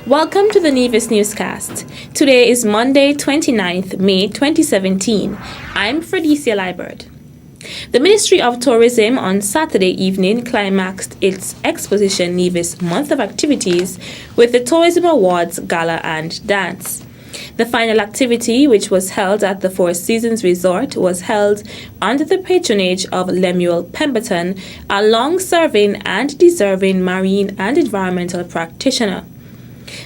Welcome to the Nevis Newscast. Today is Monday, 29th May 2017. I'm Fredicia Liebert. The Ministry of Tourism on Saturday evening climaxed its Exposition Nevis month of activities with the Tourism Awards Gala and Dance. The final activity, which was held at the Four Seasons Resort, was held under the patronage of Lemuel Pemberton, a long-serving and deserving marine and environmental practitioner.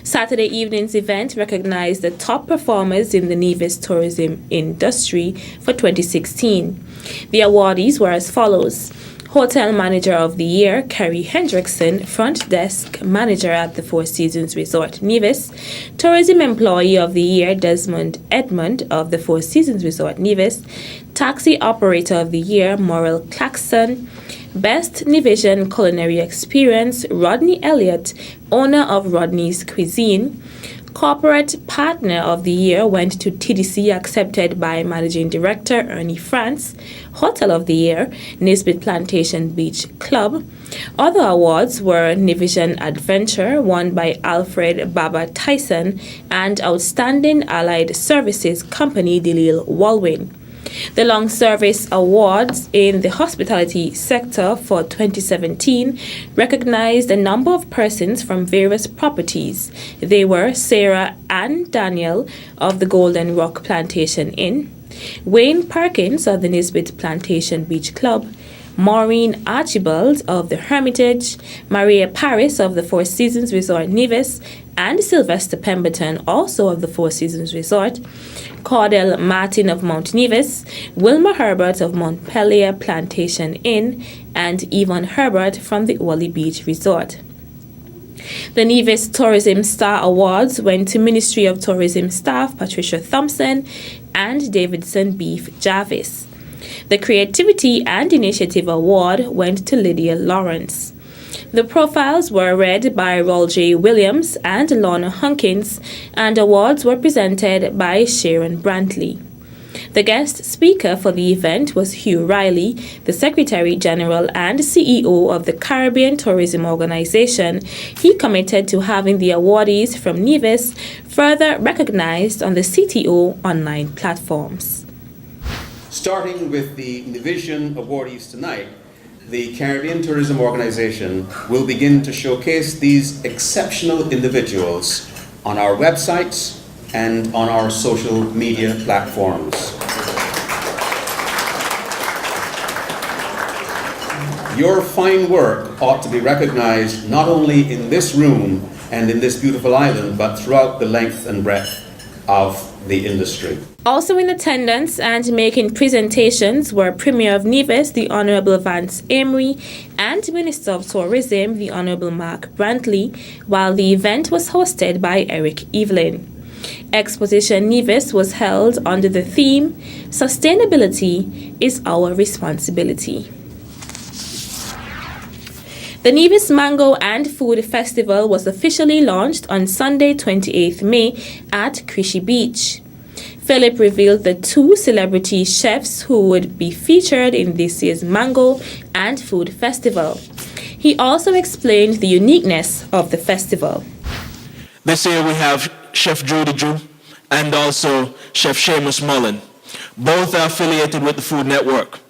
Saturday evening's event recognized the top performers in the Nevis tourism industry for 2016. The awardees were as follows: Hotel Manager of the Year, Kerry Hendrickson, Front Desk Manager at the Four Seasons Resort Nevis; Tourism Employee of the Year, Desmond Edmond of the Four Seasons Resort Nevis; Taxi Operator of the Year, Morel Claxon; Best Nevisian Culinary Experience, Rodney Elliott, owner of Rodney's Cuisine. Corporate Partner of the Year went to TDC, accepted by Managing Director Ernie France. Hotel of the Year, Nisbet Plantation Beach Club. Other awards were Nevisian Adventure, won by Alfred Baba Tyson, and Outstanding Allied Services Company, Delil Walwyn. The Long Service Awards in the hospitality sector for 2017 recognized a number of persons from various properties. They were Sarah Ann Daniel of the Golden Rock Plantation Inn, Wayne Perkins of the Nisbet Plantation Beach Club, Maureen Archibald of the Hermitage, Maria Paris of the Four Seasons Resort Nevis, and Sylvester Pemberton, also of the Four Seasons Resort, Cordell Martin of Mount Nevis, Wilma Herbert of Montpelier Plantation Inn, and Yvonne Herbert from the Wally Beach Resort. The Nevis Tourism Star Awards went to Ministry of Tourism staff Patricia Thompson and Davidson Beef Jarvis. The Creativity and Initiative Award went to Lydia Lawrence. The profiles were read by Roll J. Williams and Lorna Hunkins, and awards were presented by Sharon Brantley. The guest speaker for the event was Hugh Riley, the Secretary General and CEO of the Caribbean Tourism Organization. He committed to having the awardees from Nevis further recognized on the CTO online platforms. Starting with the Nevisian awardees tonight, the Caribbean Tourism Organization will begin to showcase these exceptional individuals on our websites and on our social media platforms. Your fine work ought to be recognized not only in this room and in this beautiful island, but throughout the length and breadth of the industry. Also in attendance and making presentations were Premier of Nevis, the Honourable Vance Amory, and Minister of Tourism, the Honourable Mark Brantley, while the event was hosted by Eric Evelyn. Exposition Nevis was held under the theme, Sustainability is Our Responsibility. The Nevis Mango and Food Festival was officially launched on Sunday, 28th May at Krishi Beach. Philip revealed the two celebrity chefs who would be featured in this year's Mango and Food Festival. He also explained the uniqueness of the festival. This year we have Chef Jody Jew and also Chef Seamus Mullen. Both are affiliated with the Food Network.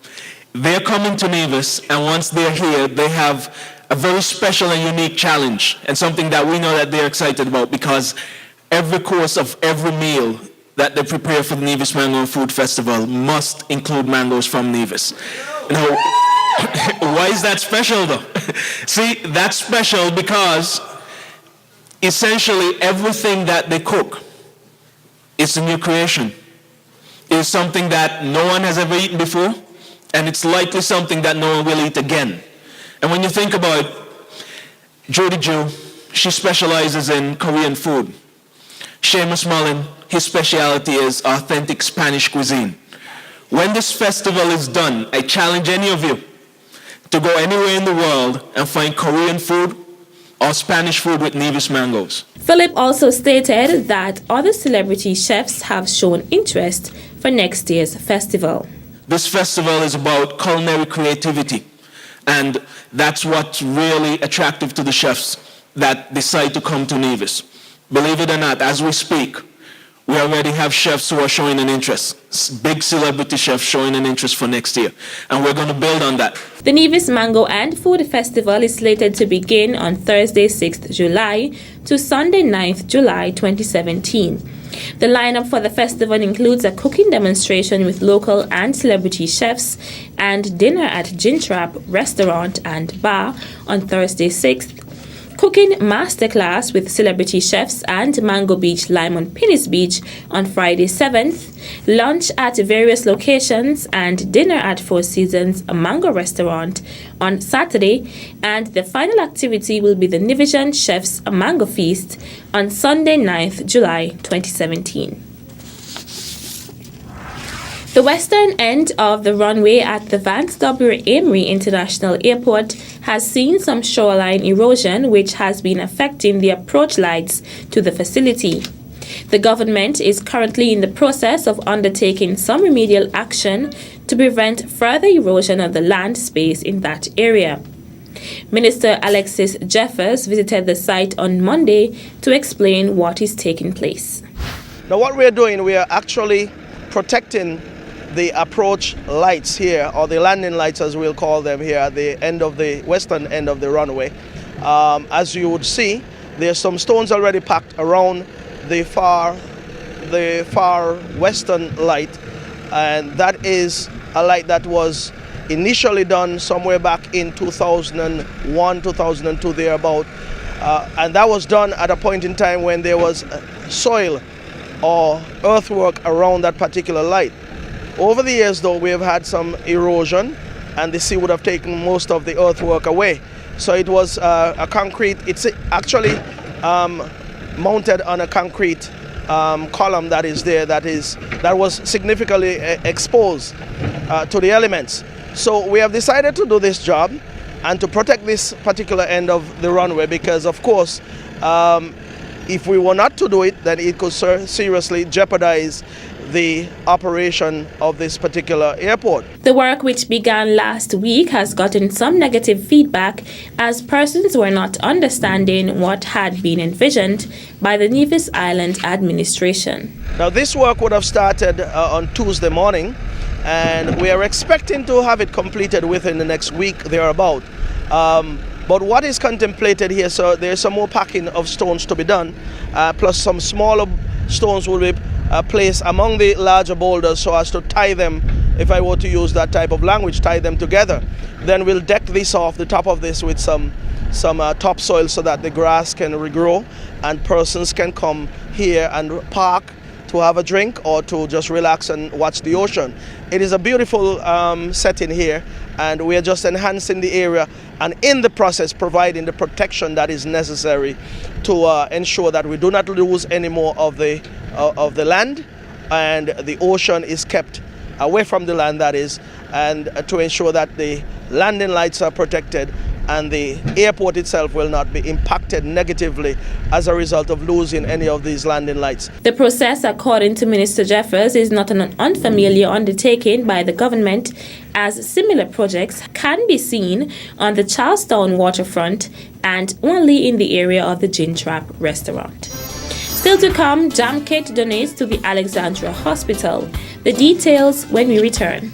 They're coming to Nevis, and once they're here, they have a very special and unique challenge, and something that we know that they're excited about, because every course of every meal that they prepare for the Nevis Mango Food Festival must include mangoes from Nevis. Now, why is that special though? See, that's special because essentially everything that they cook is a new creation. It is something that no one has ever eaten before, and it's likely something that no one will eat again. And when you think about it, Jody Jew, she specializes in Korean food. Seamus Mullen, his specialty is authentic Spanish cuisine. When this festival is done, I challenge any of you to go anywhere in the world and find Korean food or Spanish food with Nevis mangoes. Philip also stated that other celebrity chefs have shown interest for next year's festival. This festival is about culinary creativity, and that's what's really attractive to the chefs that decide to come to Nevis. Believe it or not, as we speak, we already have chefs who are showing an interest, big celebrity chefs showing an interest for next year, and we're going to build on that. The Nevis Mango and Food Festival is slated to begin on Thursday, 6th July to Sunday, 9th July 2017. The lineup for the festival includes a cooking demonstration with local and celebrity chefs and dinner at Gin Trap Restaurant and Bar on Thursday 6th, cooking masterclass with celebrity chefs and Mango Beach Lime on Pinnis Beach on Friday 7th, lunch at various locations and dinner at Four Seasons Mango Restaurant on Saturday, and the final activity will be the Nevision Chef's Mango Feast on Sunday 9th July 2017. The western end of the runway at the Vance W. Amory International Airport has seen some shoreline erosion, which has been affecting the approach lights to the facility. The government is currently in the process of undertaking some remedial action to prevent further erosion of the land space in that area. Minister Alexis Jeffers visited the site on Monday to explain what is taking place. Now what we're doing, we are actually protecting the approach lights here, or the landing lights as we'll call them here at the end of the western end of the runway. As you would see, there's some stones already packed around the far western light, and that is a light that was initially done somewhere back in 2001, 2002 thereabout, and that was done at a point in time when there was soil or earthwork around that particular light. Over the years, though, we have had some erosion, and the sea would have taken most of the earthwork away. So it was a concrete, it's actually mounted on a concrete column that is there, that was significantly exposed to the elements. So we have decided to do this job and to protect this particular end of the runway, because of course, if we were not to do it, then it could seriously jeopardize the operation of this particular airport. The work, which began last week, has gotten some negative feedback as persons were not understanding what had been envisioned by the Nevis Island administration. Now this work would have started on Tuesday morning, and we are expecting to have it completed within the next week thereabout. But what is contemplated here, so there's some more packing of stones to be done, plus some smaller stones will be placed among the larger boulders so as to tie them, if I were to use that type of language, tie them together. Then we'll deck this off, the top of this, with some topsoil so that the grass can regrow and persons can come here and park to have a drink or to just relax and watch the ocean. It is a beautiful setting here, and we are just enhancing the area and in the process providing the protection that is necessary to ensure that we do not lose any more of the land, and the ocean is kept away from the land, that is, and to ensure that the landing lights are protected and the airport itself will not be impacted negatively as a result of losing any of these landing lights. The process, according to Minister Jeffers, is not an unfamiliar undertaking by the government, as similar projects can be seen on the Charlestown waterfront and only in the area of the Gin Trap restaurant. Still to come, Jam Kit donates to the Alexandra Hospital. The details when we return.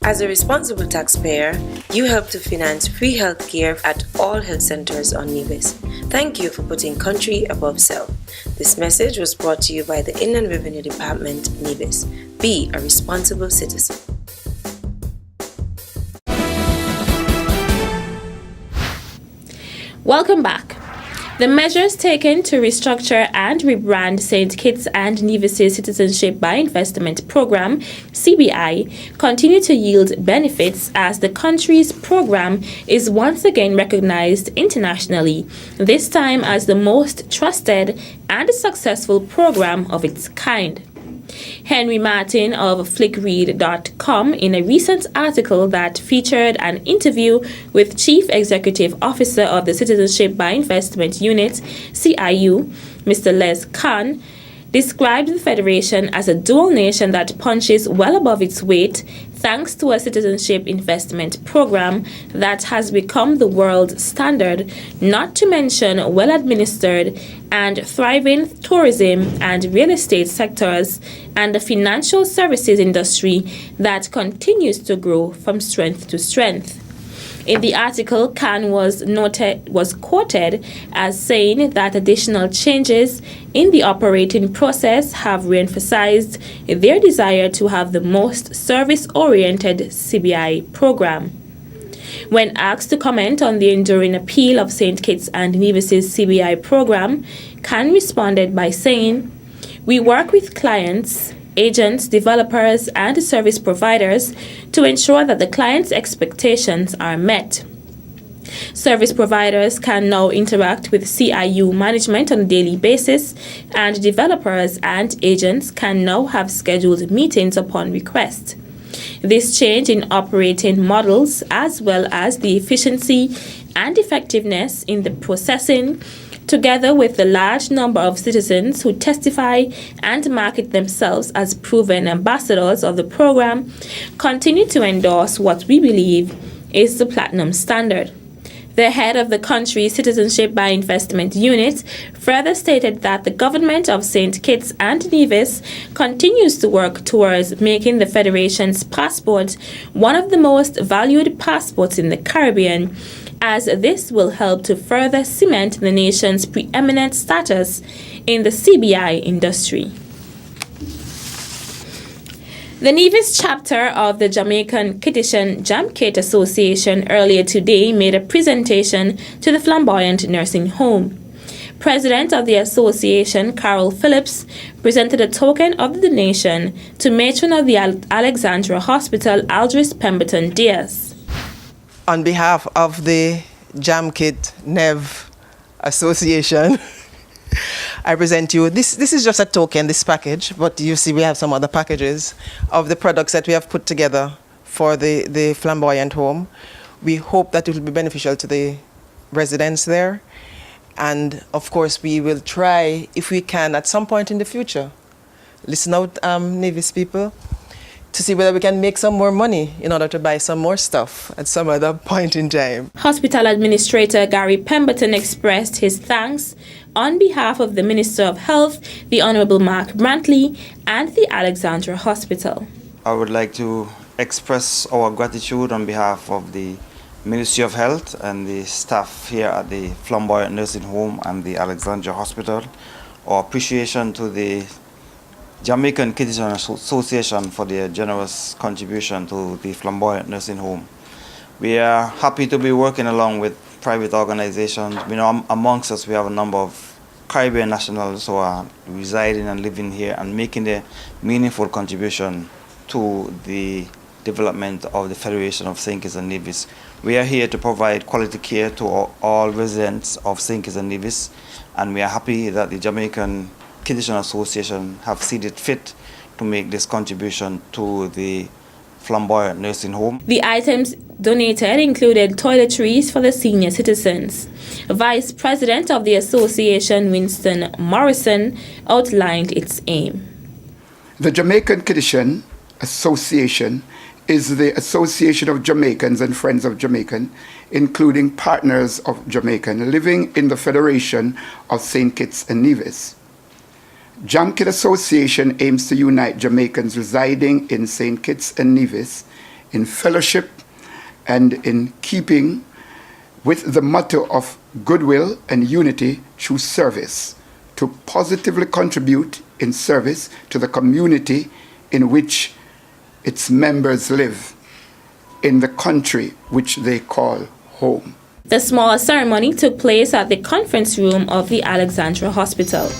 As a responsible taxpayer, you help to finance free health care at all health centers on Nevis. Thank you for putting country above self. This message was brought to you by the Inland Revenue Department, Nevis. Be a responsible citizen. Welcome back. The measures taken to restructure and rebrand St. Kitts and Nevis' Citizenship by Investment Program, CBI, continue to yield benefits as the country's program is once again recognized internationally, this time as the most trusted and successful program of its kind. Henry Martin of flickread.com, in a recent article that featured an interview with Chief Executive Officer of the Citizenship by Investment Unit, CIU, Mr. Les Khan, described the Federation as a dual nation that punches well above its weight thanks to a citizenship investment program that has become the world standard, not to mention well-administered and thriving tourism and real estate sectors and a financial services industry that continues to grow from strength to strength. In the article, Khan was quoted as saying that additional changes in the operating process have re-emphasized their desire to have the most service-oriented CBI program. When asked to comment on the enduring appeal of St. Kitts and Nevis' CBI program, Khan responded by saying, "We work with clients, agents, developers, and service providers to ensure that the client's expectations are met. Service providers can now interact with CIU management on a daily basis, and developers and agents can now have scheduled meetings upon request. This change in operating models, as well as the efficiency and effectiveness in the processing, together with the large number of citizens who testify and market themselves as proven ambassadors of the program, continue to endorse what we believe is the platinum standard." The head of the country's Citizenship by Investment Unit further stated that the government of St. Kitts and Nevis continues to work towards making the Federation's passport one of the most valued passports in the Caribbean, as this will help to further cement the nation's preeminent status in the CBI industry. The Nevis chapter of the Jamaican Kittitian Jamkate Association earlier today made a presentation to the Flamboyant Nursing Home. President of the association, Carol Phillips, presented a token of the donation to matron of the Alexandra Hospital, Aldris Pemberton Diaz. On behalf of the Jamkate Nev Association, I present you, this is just a token, this package, but you see we have some other packages of the products that we have put together for the Flamboyant Home. We hope that it will be beneficial to the residents there. And of course, we will try, if we can, at some point in the future, listen out, Nevis people, to see whether we can make some more money in order to buy some more stuff at some other point in time. Hospital Administrator Gary Pemberton expressed his thanks on behalf of the Minister of Health, the Honorable Mark Brantley, and the Alexandra Hospital. I would like to express our gratitude on behalf of the Ministry of Health and the staff here at the Flamboyant Nursing Home and the Alexandra Hospital. Our appreciation to the Jamaican Kittitian Association for their generous contribution to the Flamboyant Nursing Home. We are happy to be working along with private organizations. You know, amongst us we have a number of Caribbean nationals who are residing and living here and making a meaningful contribution to the development of the Federation of St. Kitts and Nevis. We are here to provide quality care to all residents of St. Kitts and Nevis, and we are happy that the Jamaican Kittitian Association have seen it fit to make this contribution to the Flamboyant Nursing Home. The items donated included toiletries for the senior citizens. Vice President of the association, Winston Morrison, outlined its aim. The Jamaican Kittitian Association is the association of Jamaicans and friends of Jamaican, including partners of Jamaican, living in the Federation of St. Kitts and Nevis. Jamkate Association aims to unite Jamaicans residing in St. Kitts and Nevis in fellowship and in keeping with the motto of goodwill and unity through service, to positively contribute in service to the community in which its members live, in the country which they call home. The small ceremony took place at the conference room of the Alexandra Hospital.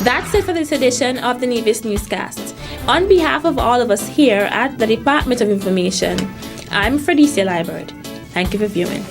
That's it for this edition of the Nevis Newscast. On behalf of all of us here at the Department of Information, I'm Fredicia Liebert. Thank you for viewing.